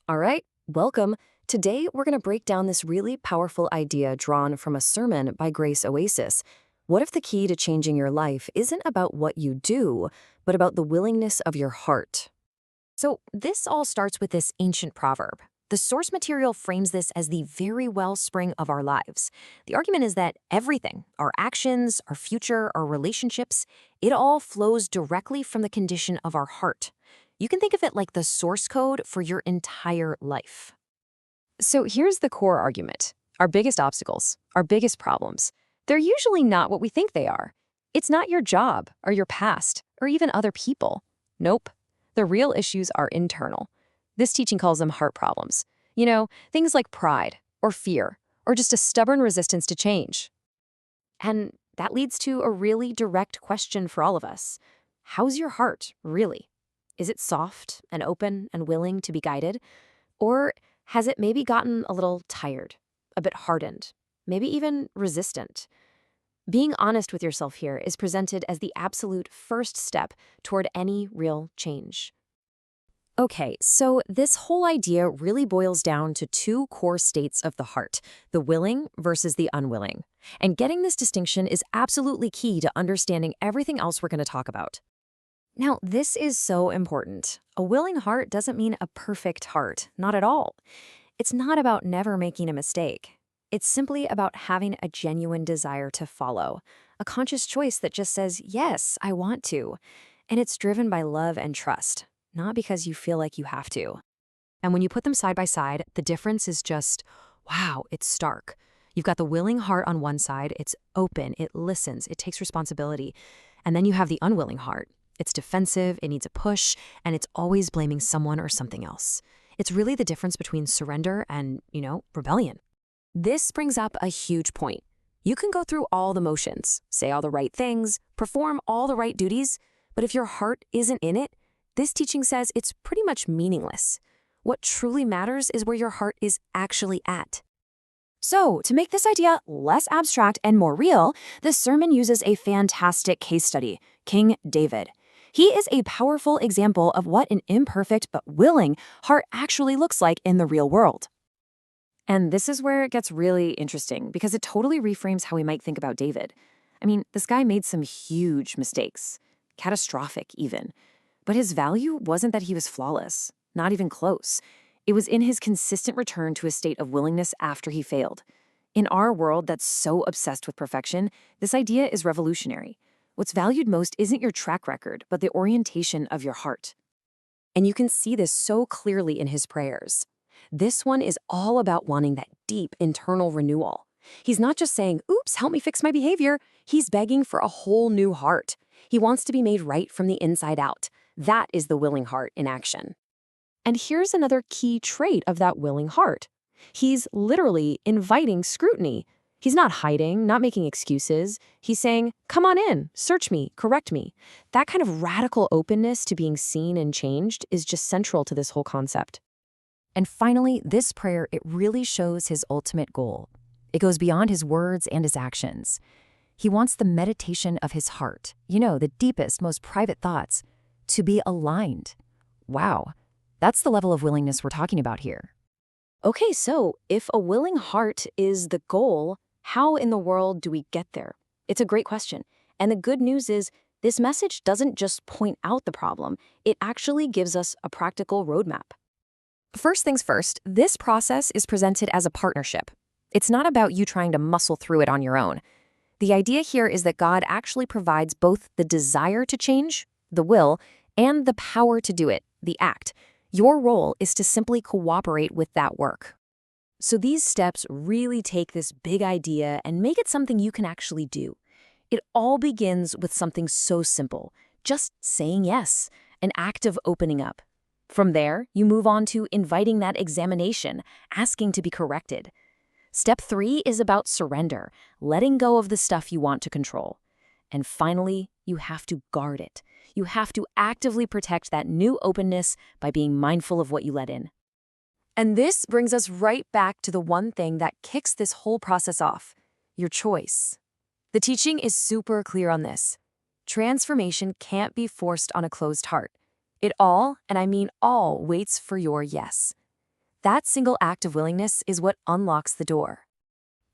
All right, welcome. Today, we're going to break down this really powerful idea drawn from a sermon by Grace Oasis. What if the key to changing your life isn't about what you do, but about the willingness of your heart? So, this all starts with this ancient proverb. The source material frames this as the very wellspring of our lives. The argument is that everything, our actions, our future, our relationships, it all flows directly from the condition of our heart. You can think of it like the source code for your entire life. So here's the core argument. Our biggest obstacles, our biggest problems, they're usually not what we think they are. It's not your job or your past or even other people. Nope. The real issues are internal. This teaching calls them heart problems. Things like pride or fear or just a stubborn resistance to change. And that leads to a really direct question for all of us. How's your heart, really? Is it soft and open and willing to be guided? Or has it maybe gotten a little tired, a bit hardened, maybe even resistant? Being honest with yourself here is presented as the absolute first step toward any real change. Okay, so this whole idea really boils down to two core states of the heart, the willing versus the unwilling. And getting this distinction is absolutely key to understanding everything else we're going to talk about. Now, this is so important. A willing heart doesn't mean a perfect heart, not at all. It's not about never making a mistake. It's simply about having a genuine desire to follow, a conscious choice that just says, yes, I want to. And it's driven by love and trust, not because you feel like you have to. And when you put them side by side, the difference is just, wow, it's stark. You've got the willing heart on one side, it's open, it listens, it takes responsibility. And then you have the unwilling heart. It's defensive, it needs a push, and it's always blaming someone or something else. It's really the difference between surrender and, rebellion. This brings up a huge point. You can go through all the motions, say all the right things, perform all the right duties, but if your heart isn't in it, this teaching says it's pretty much meaningless. What truly matters is where your heart is actually at. So, to make this idea less abstract and more real, this sermon uses a fantastic case study, King David. He is a powerful example of what an imperfect but willing heart actually looks like in the real world. And this is where it gets really interesting because it totally reframes how we might think about David. I mean, this guy made some huge mistakes, catastrophic even. But his value wasn't that he was flawless, not even close. It was in his consistent return to a state of willingness after he failed. In our world that's so obsessed with perfection, this idea is revolutionary. What's valued most isn't your track record, but the orientation of your heart. And you can see this so clearly in his prayers. This one is all about wanting that deep internal renewal. He's not just saying, oops, help me fix my behavior. He's begging for a whole new heart. He wants to be made right from the inside out. That is the willing heart in action. And here's another key trait of that willing heart. He's literally inviting scrutiny. He's not hiding, not making excuses. He's saying, come on in, search me, correct me. That kind of radical openness to being seen and changed is just central to this whole concept. And finally, this prayer, it really shows his ultimate goal. It goes beyond his words and his actions. He wants the meditation of his heart, the deepest, most private thoughts, to be aligned. Wow, that's the level of willingness we're talking about here. Okay, so if a willing heart is the goal, how in the world do we get there? It's a great question. And the good news is this message doesn't just point out the problem, it actually gives us a practical roadmap. First things first, this process is presented as a partnership. It's not about you trying to muscle through it on your own. The idea here is that God actually provides both the desire to change, the will, and the power to do it, the act. Your role is to simply cooperate with that work. So these steps really take this big idea and make it something you can actually do. It all begins with something so simple, just saying yes, an act of opening up. From there, you move on to inviting that examination, asking to be corrected. Step 3 is about surrender, letting go of the stuff you want to control. And finally, you have to guard it. You have to actively protect that new openness by being mindful of what you let in. And this brings us right back to the one thing that kicks this whole process off, your choice. The teaching is super clear on this. Transformation can't be forced on a closed heart. It all, and I mean all, waits for your yes. That single act of willingness is what unlocks the door.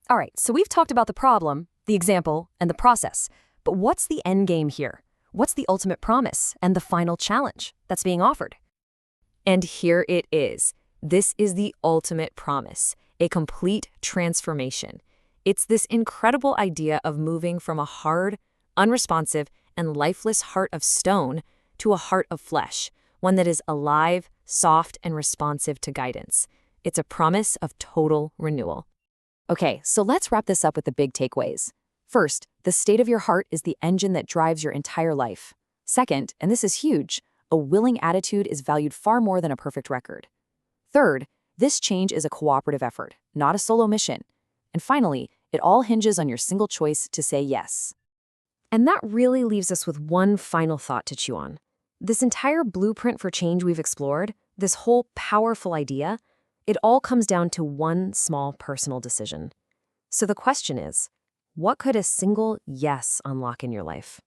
All right, so we've talked about the problem, the example, and the process. But what's the end game here? What's the ultimate promise and the final challenge that's being offered? And here it is. This is the ultimate promise, a complete transformation. It's this incredible idea of moving from a hard, unresponsive, and lifeless heart of stone to a heart of flesh, one that is alive, soft, and responsive to guidance. It's a promise of total renewal. Okay, so let's wrap this up with the big takeaways. First, the state of your heart is the engine that drives your entire life. Second, and this is huge, a willing attitude is valued far more than a perfect record. Third, this change is a cooperative effort, not a solo mission. And finally, it all hinges on your single choice to say yes. And that really leaves us with one final thought to chew on. This entire blueprint for change we've explored, this whole powerful idea, it all comes down to one small personal decision. So the question is, what could a single yes unlock in your life?